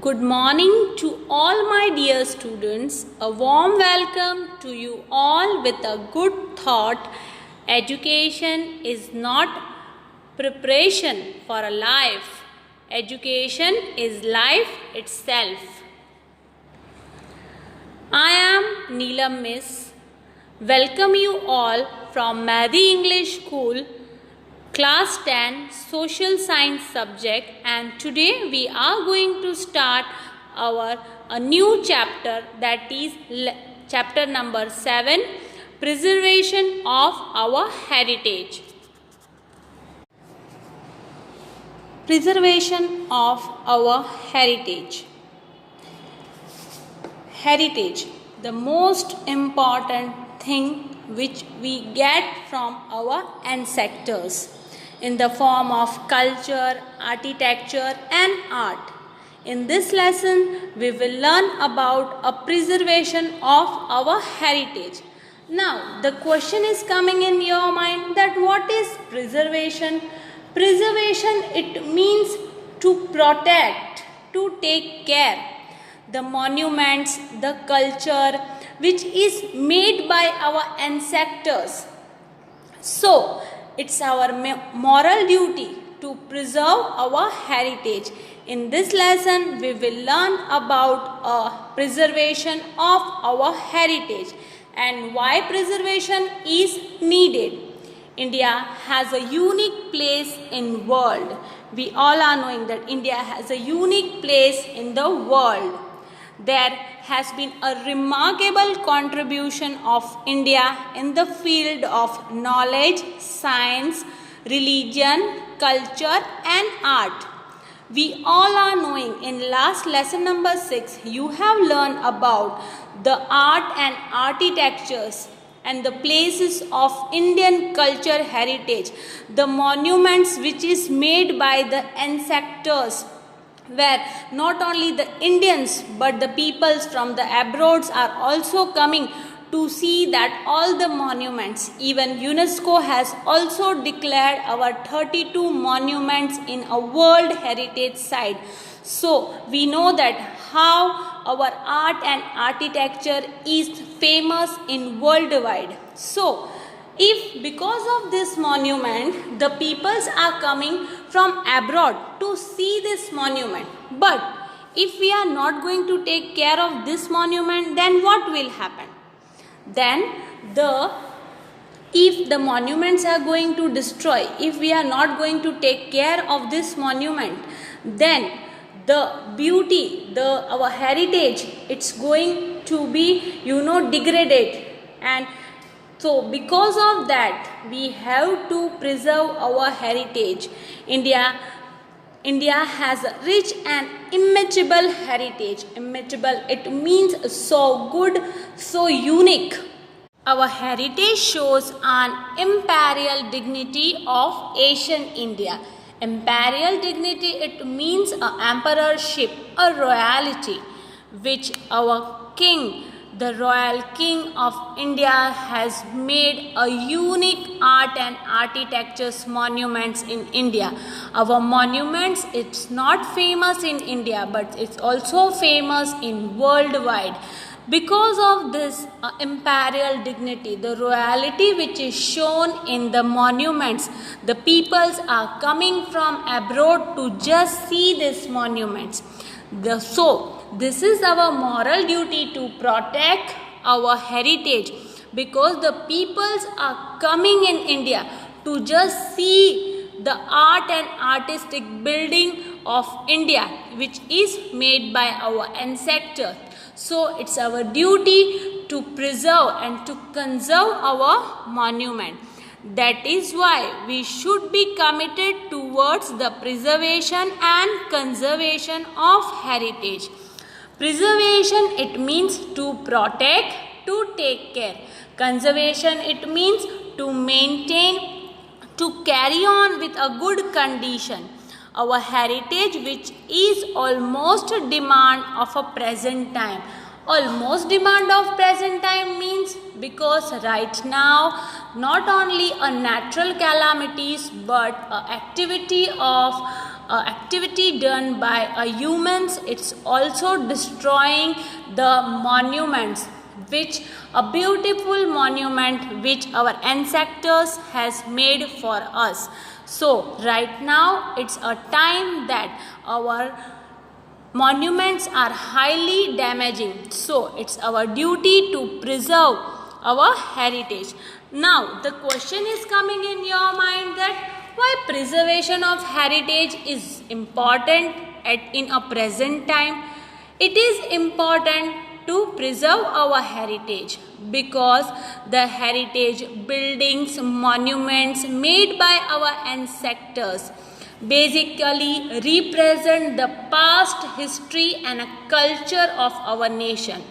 Good morning to all my dear students. A warm welcome to you all with a good thought. Education is not preparation for a life. Education is life itself. I am Neelam Miss. Welcome you all from Mehdi English School, Class 10 Social Science subject, and today we are going to start a new chapter, that is chapter number 7, Preservation of our Heritage. Preservation of our heritage. Heritage, the most important thing which we get from our ancestors in the form of culture, architecture and art. In this lesson, we will learn about a preservation of our heritage. Now, the question is coming in your mind that what is preservation? Preservation, it means to protect, to take care. The monuments, the culture which is made by our ancestors. So, it's our moral duty to preserve our heritage. In this lesson, we will learn about preservation of our heritage and why preservation is needed. India has a unique place in world. We all are knowing that India has a unique place in the world. There has been a remarkable contribution of India in the field of knowledge, science, religion, culture and art. We all are knowing in last lesson number 6, you have learned about the art and architectures and the places of Indian culture heritage, the monuments which is made by the ancestors, where not only the Indians but the peoples from the abroads are also coming to see that all the monuments. Even UNESCO has also declared our 32 monuments in a World Heritage Site. So we know that how our art and architecture is famous in worldwide. So if because of this monument the peoples are coming from abroad to see this monument, but if we are not going to take care of this monument, then what will happen? Then if the monuments are going to destroy, if we are not going to take care of this monument, then the beauty, our heritage, it's going to be degraded. And so because of that, we have to preserve our heritage. India has a rich and immeasurable heritage. Immeasurable, it means so good, so unique. Our heritage shows an imperial dignity of ancient India. Imperial dignity, it means an emperorship, a royalty, which our king, the royal king of India, has made a unique art and architecture's monuments in India. Our monuments, it's not famous in India, but it's also famous in worldwide. Because of this imperial dignity, the royalty which is shown in the monuments, the peoples are coming from abroad to just see these monuments. So, this is our moral duty to protect our heritage, because the peoples are coming in India to just see the art and artistic building of India which is made by our ancestors. So it's our duty to preserve and to conserve our monument. That is why we should be committed towards the preservation and conservation of heritage. Preservation, it means to protect, to take care. Conservation, it means to maintain, to carry on with a good condition. Our heritage which is almost demand of a present time. Almost demand of present time means because right now not only a natural calamities but a activity of activity done by humans. It's also destroying the monuments, which a beautiful monument which our ancestors has made for us. So right now it's a time that our monuments are highly damaging. So it's our duty to preserve our heritage. Now the question is coming in your mind that why preservation of heritage is important in a present time. It is important to preserve our heritage because the heritage buildings, monuments made by our ancestors basically represent the past history and a culture of our nation.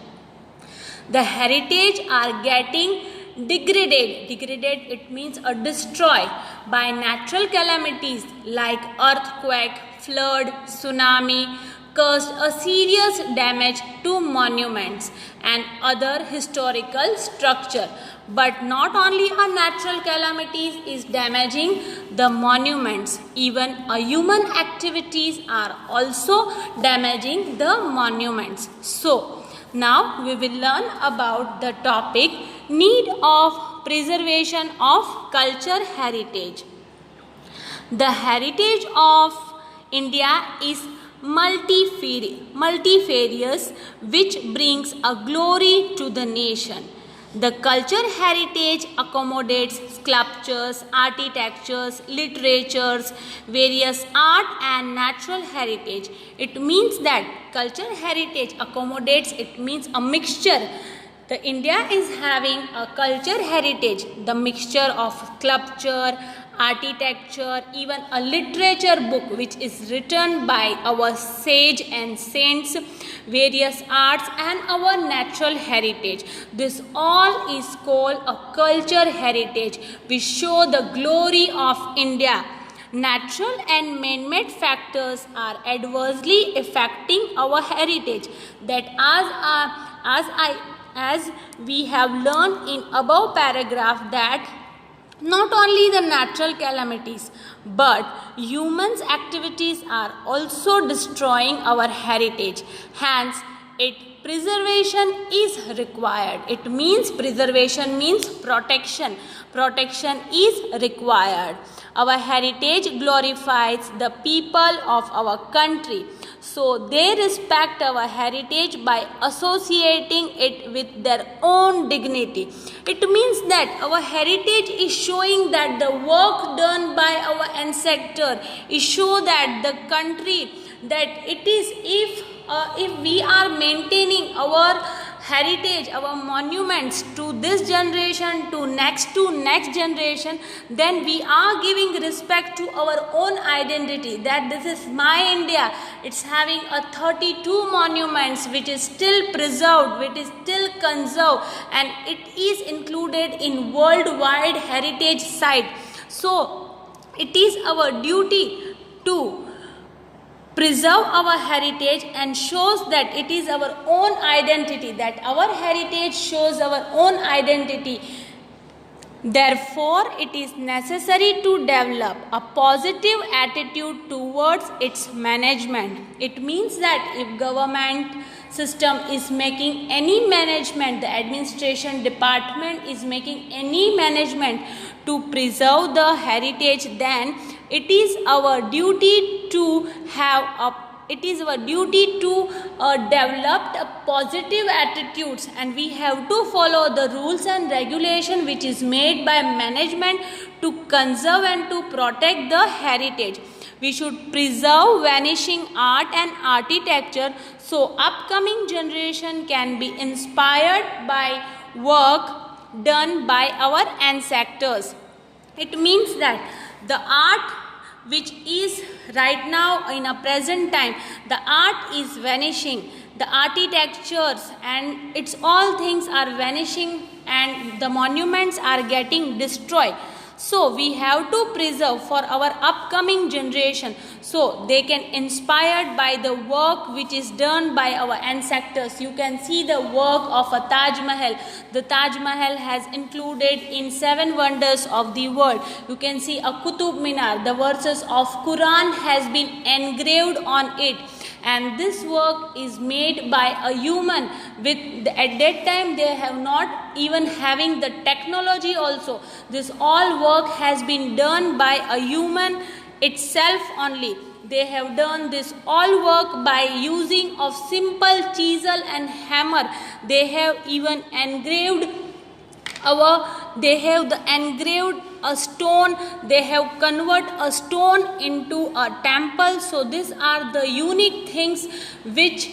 The heritage are getting degraded, it means destroyed by natural calamities like earthquake, flood, tsunami, caused a serious damage to monuments and other historical structure. But not only a natural calamities is damaging the monuments, even human activities are also damaging the monuments. So now we will learn about the topic need of preservation of culture heritage. The heritage of India is multifarious, which brings a glory to the nation. The culture heritage accommodates sculptures, architectures, literatures, various art and natural heritage. It means that culture heritage accommodates, it means a mixture. The India is having a culture heritage, the mixture of sculpture, architecture, even a literature book which is written by our sage and saints, various arts and our natural heritage. This all is called a culture heritage. We show the glory of India. Natural and man-made factors are adversely affecting our heritage. That as we have learned in above paragraph that not only the natural calamities but humans activities are also destroying our heritage. Hence preservation is required. It means preservation means protection. Protection is required. Our heritage glorifies the people of our country. So they respect our heritage by associating it with their own dignity. It means that our heritage is showing that the work done by our ancestor is show that the country that it is if we are maintaining our heritage, our monuments to this generation to next generation, then we are giving respect to our own identity that this is my India. It's having a 32 monuments which is still preserved, which is still conserved, and it is included in worldwide heritage site. So it is our duty to preserve our heritage and shows that it is our own identity, that our heritage shows our own identity. Therefore, it is necessary to develop a positive attitude towards its management. It means that if government system is making any management, the administration department is making any management to preserve the heritage, then it is our duty to develop a positive attitudes, and we have to follow the rules and regulation which is made by management to conserve and to protect the heritage. We should preserve vanishing art and architecture so upcoming generation can be inspired by work done by our ancestors. It means that the art which is right now in a present time, the art is vanishing, the architectures and its all things are vanishing and the monuments are getting destroyed. So we have to preserve for our upcoming generation, so they can inspired by the work which is done by our ancestors. You can see the work of a Taj Mahal. The Taj Mahal has included in 7 wonders of the world. You can see a Qutub Minar. The verses of Quran has been engraved on it, and this work is made by a human. At that time they have not even having the technology also. This all work has been done by a human itself only. They have done this all work by using of simple chisel and hammer. They have even engraved a stone. They have converted a stone into a temple. So these are the unique things which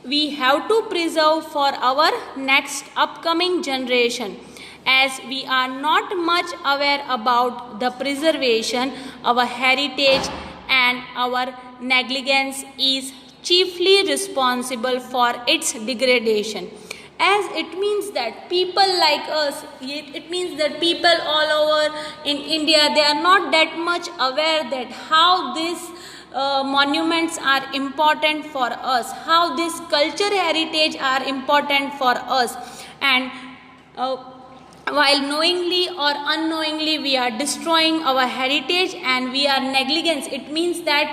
we have to preserve for our next upcoming generation. As we are not much aware about the preservation, our heritage and our negligence is chiefly responsible for its degradation. As it means that people like us, it means that people all over in India, they are not that much aware that how these monuments are important for us, how this culture heritage are important for us. And while knowingly or unknowingly we are destroying our heritage and we are negligence, it means that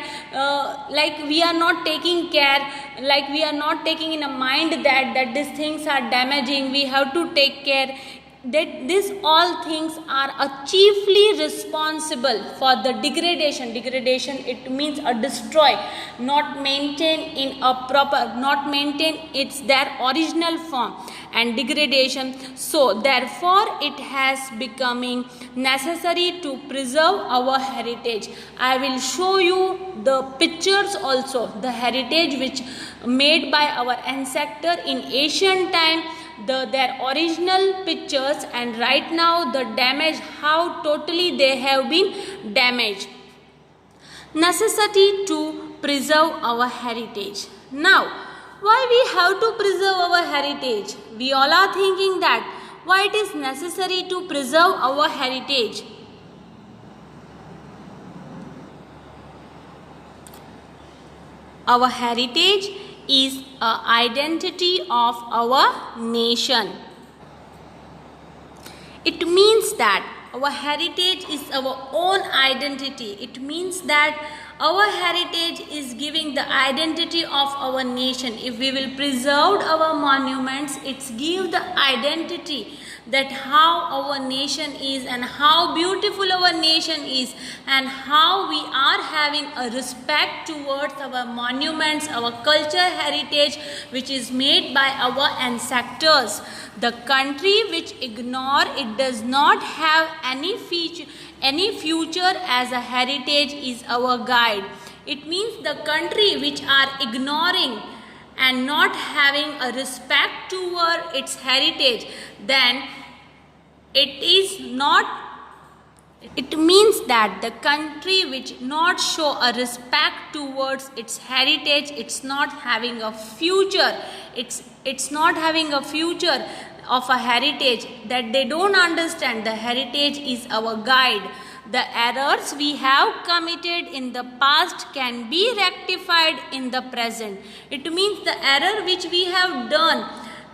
like we are not taking care, like we are not taking in a mind that these things are damaging. We have to take care that these all things are chiefly responsible for the degradation. It means a destroy, not maintain in a proper, not maintain its their original form, and degradation. So therefore it has becoming necessary to preserve our heritage. I will show you the pictures also, the heritage which made by our ancestor in ancient time, their original pictures, and right now the damage, how totally they have been damaged. Necessity to preserve our heritage. Now, why we have to preserve our heritage? We all are thinking that why it is necessary to preserve our heritage. Our heritage is an identity of our nation. It means that our heritage is our own identity. It means that our heritage is giving the identity of our nation. If we will preserve our monuments, it's give the identity that how our nation is and how beautiful our nation is, and how we are having a respect towards our monuments, our culture heritage which is made by our ancestors. The country which ignore it does not have any future as a heritage is our guide. It means the country which are ignoring and not having a respect toward its heritage, then it means that the country which not show a respect towards its heritage, it's not having a future. It's not having a future of a heritage, that they don't understand the heritage is our guide. The errors we have committed in the past can be rectified in the present. It means the error which we have done,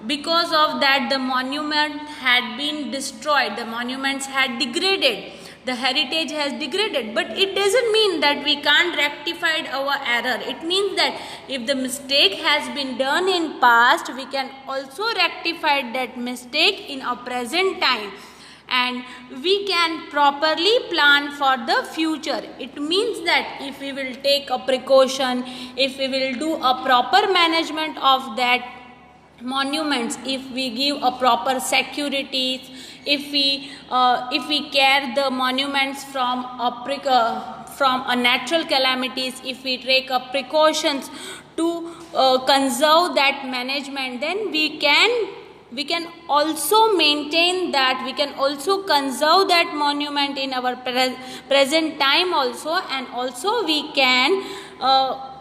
because of that the monument had been destroyed, the monuments had degraded, the heritage has degraded, but it doesn't mean that we can't rectify our error. It means that if the mistake has been done in past, we can also rectify that mistake in our present time, and we can properly plan for the future. It means that if we will take a precaution, if we will do a proper management of that monuments, if we give a proper security, if we care the monuments from a natural calamities, if we take up precautions to conserve that management, then we can also maintain that, we can also conserve that monument in our present time also, and also we can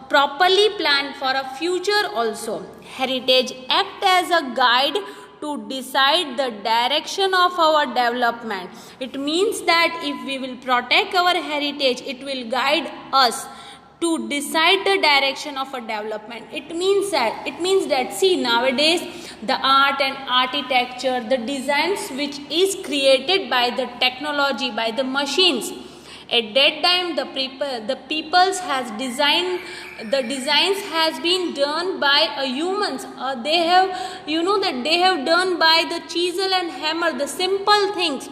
properly plan for a future also. Heritage act as a guide to decide the direction of our development. It means that if we will protect our heritage, it will guide us to decide the direction of a development. It means that see, nowadays the art and architecture, the designs which is created by the technology, by the machines, at that time the peoples has designed, the designs has been done by humans. They have, that they have done by the chisel and hammer, the simple things.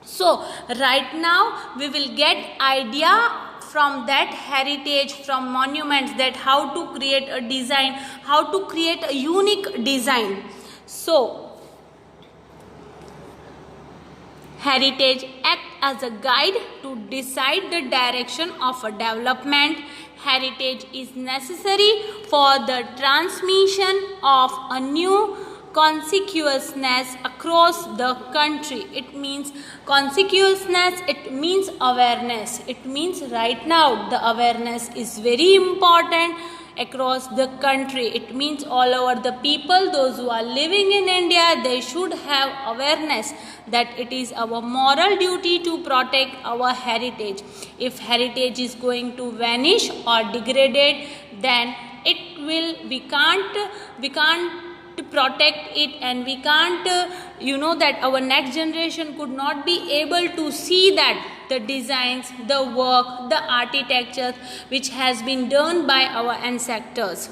So right now we will get idea from that heritage, from monuments, that how to create a design, how to create a unique design. So heritage act as a guide to decide the direction of a development. Heritage is necessary for the transmission of a new consciousness across the country. It means consciousness, it means awareness. It means right now the awareness is very important across the country. It means all over the people, those who are living in India, they should have awareness that it is our moral duty to protect our heritage. If heritage is going to vanish or degrade, then we can't to protect it, and we can't that our next generation could not be able to see that the designs, the work, the architecture which has been done by our ancestors.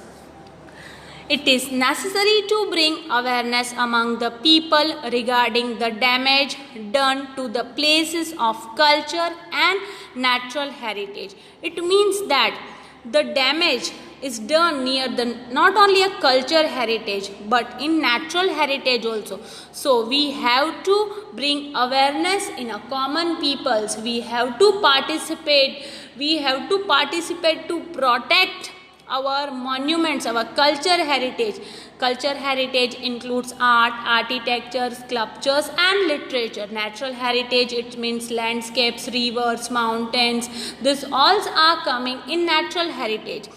It is necessary to bring awareness among the people regarding the damage done to the places of culture and natural heritage. It means that the damage is done near the not only a culture heritage but in natural heritage also. So we have to bring awareness in a common peoples. We have to participate to protect our monuments, our culture heritage. Culture heritage includes art, architecture, sculptures and literature. Natural heritage, it means landscapes, rivers, mountains. This all are coming in natural heritage.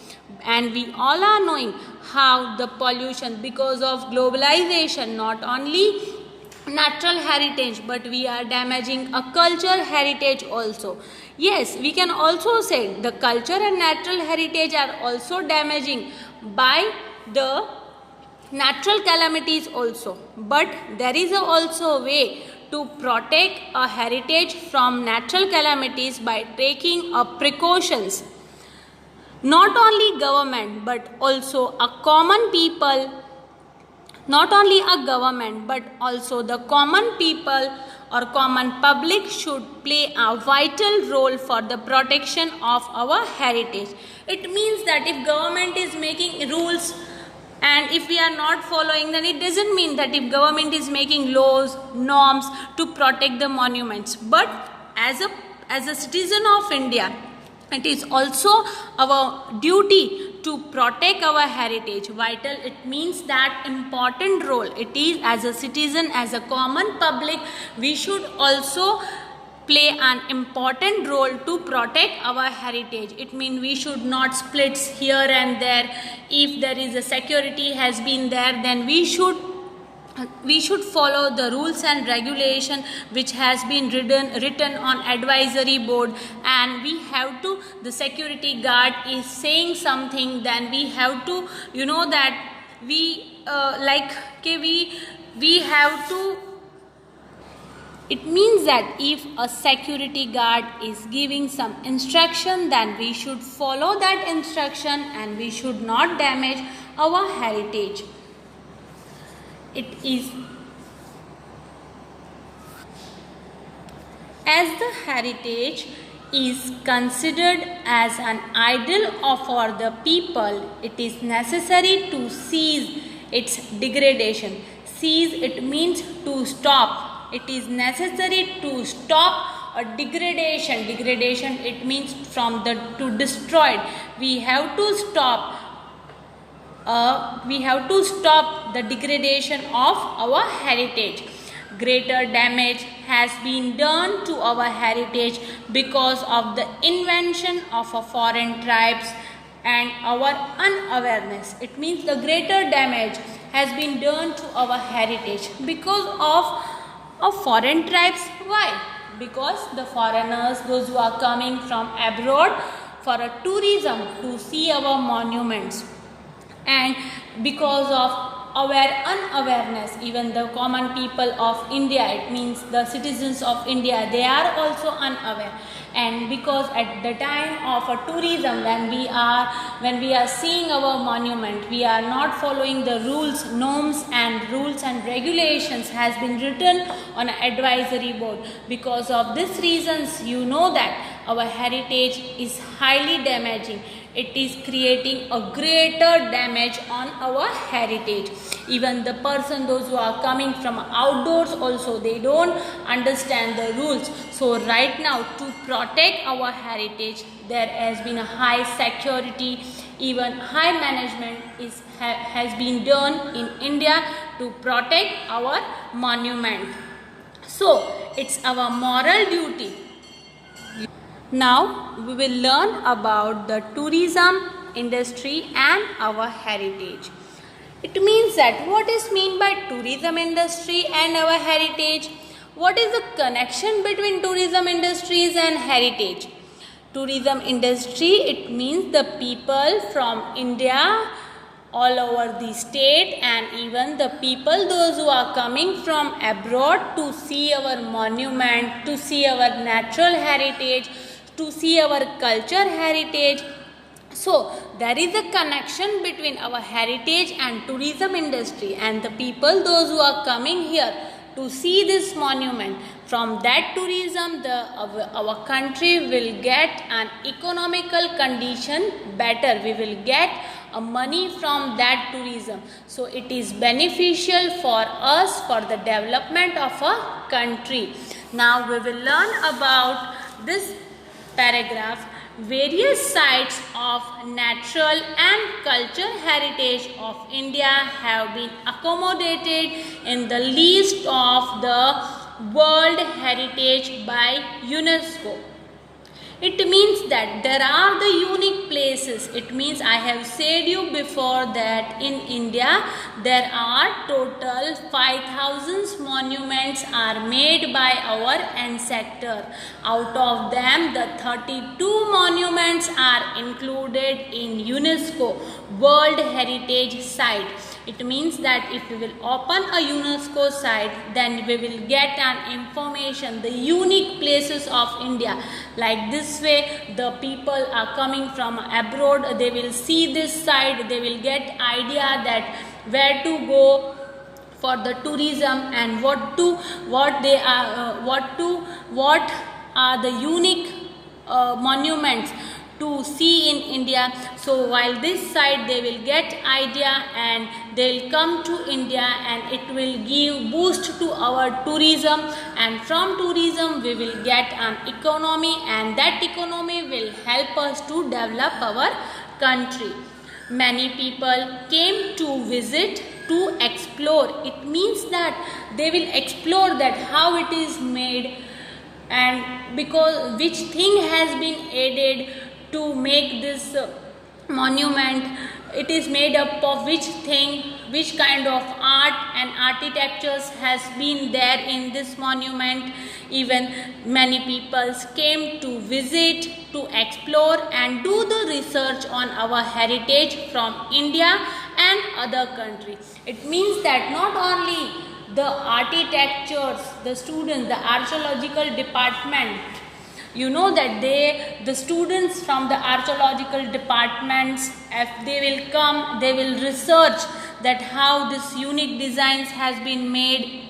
And we all are knowing how the pollution, because of globalization, not only natural heritage but we are damaging a culture heritage also. Yes, we can also say the culture and natural heritage are also damaging by the natural calamities also. But there is also a way to protect a heritage from natural calamities by taking precautions. Not only government but also a common people, not only a government but also the common people or common public should play a vital role for the protection of our heritage. It means that if government is making rules and if we are not following, then it doesn't mean that if government is making laws, norms to protect the monuments. But as a citizen of India, it is also our duty to protect our heritage. Vital, it means that important role. It is as a citizen, as a common public, we should also play an important role to protect our heritage. It means we should not split here and there. If there is a security has been there, then we should follow the rules and regulation which has been written on advisory board, and we have to, the security guard is saying something, then we have to that we we have to. It means that if a security guard is giving some instruction, then we should follow that instruction and we should not damage our heritage. It is as the heritage is considered as an idol for the people, it is necessary to cease its degradation. Cease, it means to stop. It is necessary to stop a degradation. Degradation, it means from the to destroyed. We have to stop. We have to stop the degradation of our heritage. Greater damage has been done to our heritage because of the invention of foreign tribes and our unawareness. It means the greater damage has been done to our heritage because of foreign tribes. Why? Because the foreigners, those who are coming from abroad for a tourism to see our monuments, and because of unawareness, even the common people of India, it means the citizens of India, they are also unaware. And because at the time of a tourism, when we are seeing our monument, we are not following the rules, norms and regulations has been written on an advisory board. Because of these reasons, you know that our heritage is highly damaging. It is creating a greater damage on our heritage. Even the person, those who are coming from outdoors also, they don't understand the rules. So right now, to protect our heritage, there has been a high security, even high management has been done in India to protect our monument. So it's our moral duty. Now we will learn about the tourism industry and our heritage. It means that what is meant by tourism industry and our heritage? What is the connection between tourism industries and heritage? Tourism industry, it means the people from India all over the state, and even the people, those who are coming from abroad to see our monument, to see our natural heritage, to see our culture heritage. So there is a connection between our heritage and tourism industry, and the people, those who are coming here to see this monument, from that tourism our country will get an economical condition better. We will get money from that tourism. So it is beneficial for us, for the development of a country. Now we will learn about this paragraph. Various sites of natural and cultural heritage of India have been accommodated in the list of the World Heritage by UNESCO. It means that there are the unique places. It means I have said you before that in India there are total 5,000 monuments are made by our ancestor. Out of them, the 32 monuments are included in UNESCO World Heritage Site. It means that if we will open a UNESCO site, then we will get an information, the unique places of India. Like this way, the people are coming from abroad, they will see this site, they will get idea that where to go for the tourism and what are the unique monuments to see in India. So while this side they will get idea and they will come to India, and it will give boost to our tourism, and from tourism we will get an economy, and that economy will help us to develop our country. Many people came to visit, to explore. It means that they will explore that how it is made, and because which thing has been added to make this monument, it is made up of which thing, which kind of art and architectures has been there in this monument. Even many people came to visit, to explore and do the research on our heritage from India and other countries. It means that not only the architectures, the students, the archaeological department, you know that the students from the archaeological departments, if they will come, they will research that how this unique designs has been made,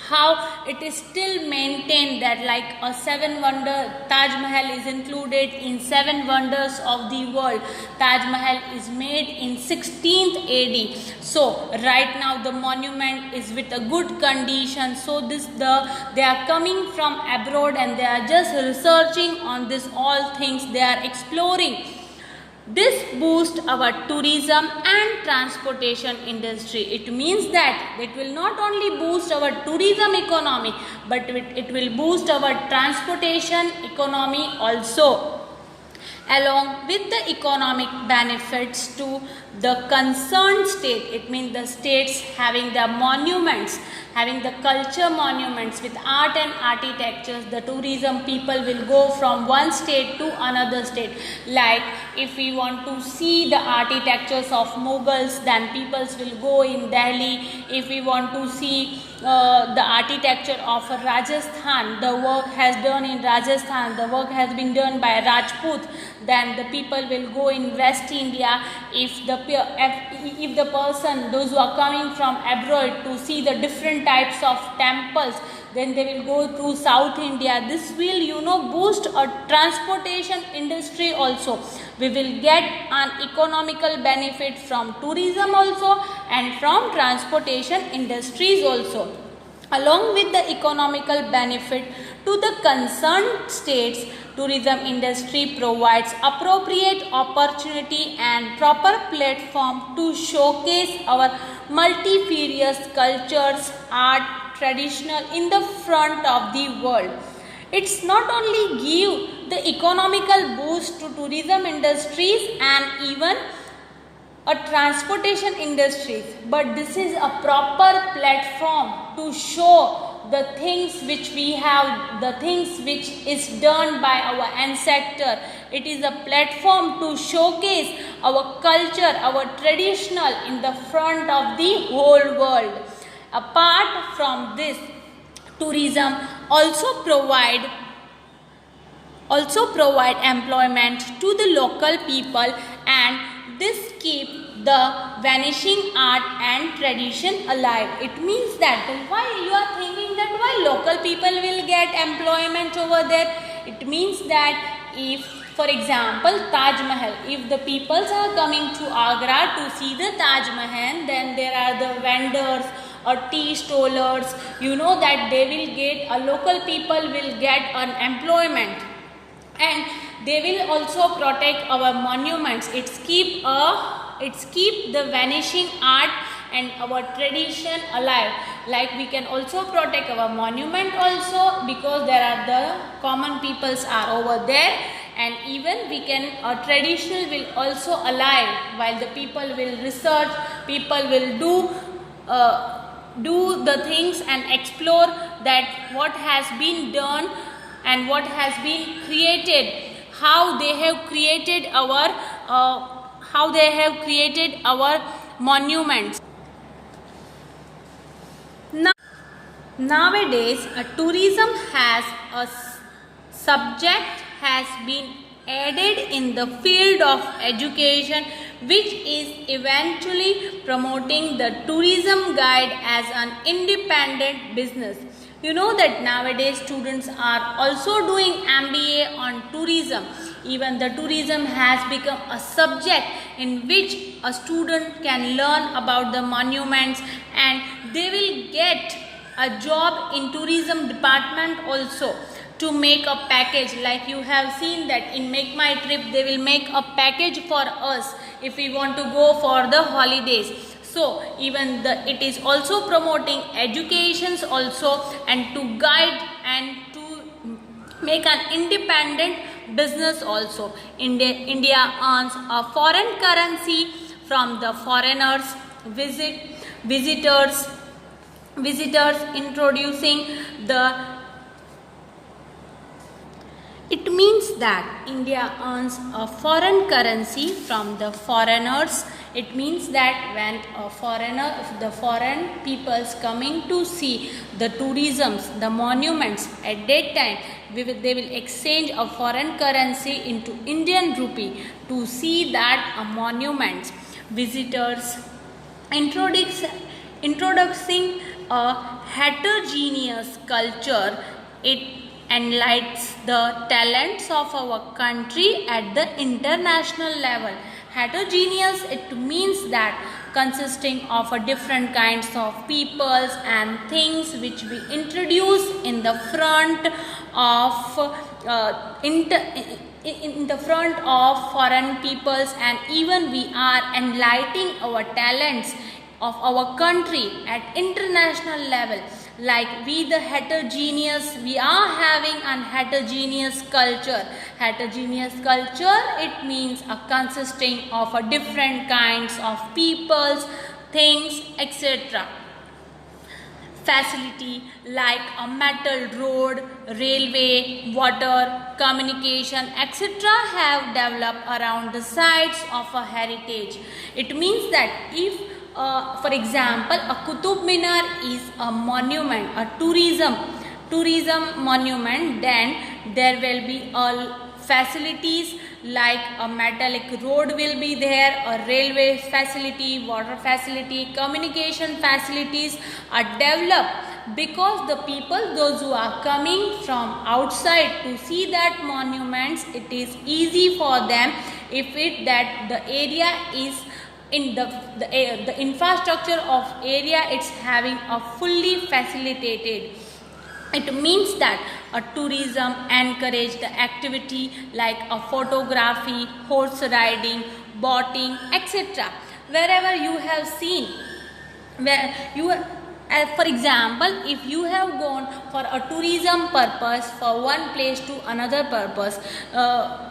how it is still maintained, that like a 7 wonder, Taj Mahal is included in 7 wonders of the world. Taj Mahal is made in 16th AD. So right now the monument is with a good condition. So they are coming from abroad and they are just researching on this all things, they are exploring. This boosts our tourism and transportation industry. It means that it will not only boost our tourism economy, but it will boost our transportation economy also. Along with the economic benefits to the concerned state, it means the states having the monuments, having the culture monuments with art and architectures, the tourism people will go from one state to another state. Like if we want to see the architectures of Mughals, then peoples will go in Delhi. If we want to see the architecture of Rajasthan, the work has done in Rajasthan, the work has been done by Rajput, then the people will go in West India. If the person, those who are coming from abroad to see the different types of temples, then they will go through South India. This will boost a transportation industry also. We will get an economical benefit from tourism also and from transportation industries also. Along with the economical benefit to the concerned states, tourism industry provides appropriate opportunity and proper platform to showcase our multifarious cultures, art, traditional in the front of the world. It's not only give the economical boost to tourism industries and even a transportation industries, but this is a proper platform to show the things which we have, the things which is done by our ancestor. It is a platform to showcase our culture, our traditional in the front of the whole world. Apart from this, tourism also provide employment to the local people, and this keep the vanishing art and tradition alive. It means that why you are thinking that why local people will get employment over there? It means that if, for example, Taj Mahal, if the peoples are coming to Agra to see the Taj Mahal, then there are the vendors or tea stallers, that they will get, local people will get an employment, and they will also protect our monuments. It's keep the vanishing art and our tradition alive. Like we can also protect our monument also, because there are the common peoples are over there, and even we can, traditional will also alive, while the people will research, people will do the things and explore that what has been done and what has been created, how they have created our monuments. Nowadays, tourism has a subject has been added in the field of education, which is eventually promoting the tourism guide as an independent business. You know that nowadays students are also doing MBA on tourism. Even the tourism has become a subject in which a student can learn about the monuments, and they will get a job in tourism department also to make a package. Like you have seen that in Make My Trip, they will make a package for us if we want to go for the holidays. So even it is also promoting educations also, and to guide and to make an independent business also. India earns a foreign currency from the foreigners, visitors introducing the. It means that India earns a foreign currency from the foreigners. It means that when the foreign peoples coming to see the tourisms, the monuments, at that time they will exchange a foreign currency into Indian rupee to see that monuments. Visitors introducing a heterogeneous culture. It enlightens the talents of our country at the international level. Heterogeneous, it means that consisting of different kinds of peoples and things which we introduce in the front of in the front of foreign peoples, and even we are enlightening our talents of our country at international level. like we the heterogeneous, we are having an heterogeneous culture. Heterogeneous culture, it means a consisting of a different kinds of peoples, things, etc. Facility like a metal road, railway, water, communication, etc. have developed around the sites of a heritage. It means that if for example, a Qutub Minar is a monument, a tourism monument, then there will be all facilities like a metallic road will be there, a railway facility, water facility, communication facilities are developed because the people, those who are coming from outside to see that monuments, it is easy for them if that the area is in the infrastructure of area, it's having a fully facilitated. It means that a tourism encourage the activity like a photography, horse riding, boating, etc. Wherever you have seen, where you for example, if you have gone for a tourism purpose for one place to another purpose,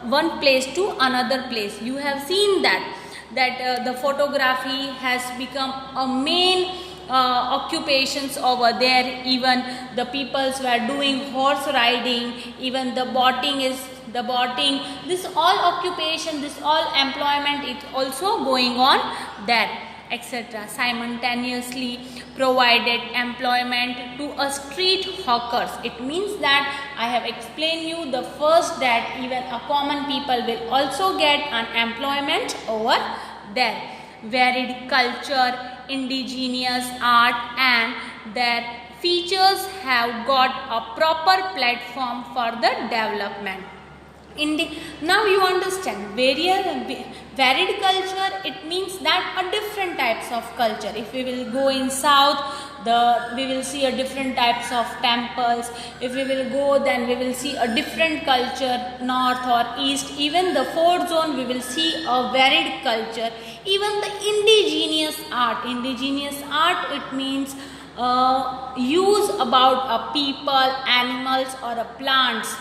one place to another place, you have seen that the photography has become a main occupations over there. Even the peoples were doing horse riding, even the boating, this all occupation, this all employment is also going on there, etc. Simultaneously provided employment to a street hawkers. It means that I have explained you the first that even a common people will also get an employment over there. Varied culture, indigenous art and their features have got a proper platform for the development. Now you understand varied culture, it means that a different types of culture. If we will go in south, we will see a different types of temples. If we will go, then we will see a different culture, north or east. Even the fourth zone, we will see a varied culture. Even the indigenous art, it means use about a people, animals or a plants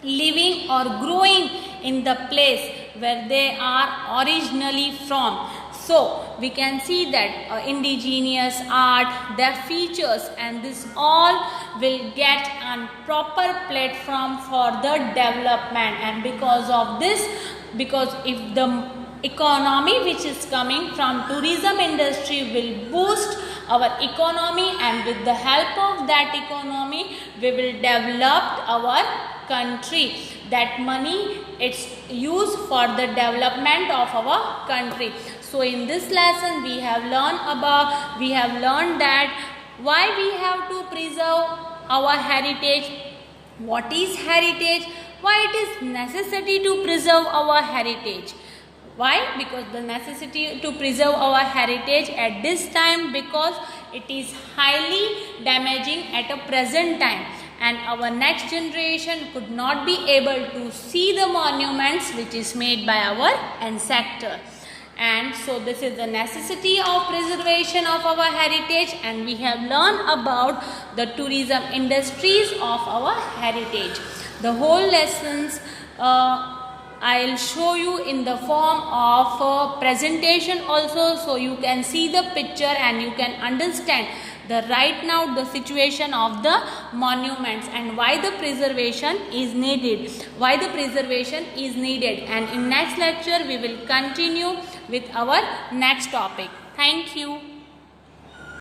living or growing in the place where they are originally from. So we can see that indigenous art, their features, and this all will get a proper platform for the development. And because of this, because if the economy which is coming from tourism industry will boost our economy, and with the help of that economy we will develop our country. That money, it's used for the development of our country. So in this lesson we have learned that why we have to preserve our heritage, what is heritage, why it is necessary to preserve our heritage. Why? Because the necessity to preserve our heritage at this time, because it is highly damaging at a present time, and our next generation could not be able to see the monuments which is made by our ancestors. And so this is the necessity of preservation of our heritage, and we have learned about the tourism industries of our heritage. The whole lessons I'll show you in the form of presentation also, so you can see the picture and you can understand right now the situation of the monuments and why the preservation is needed. And in next lecture we will continue with our next topic. Thank you.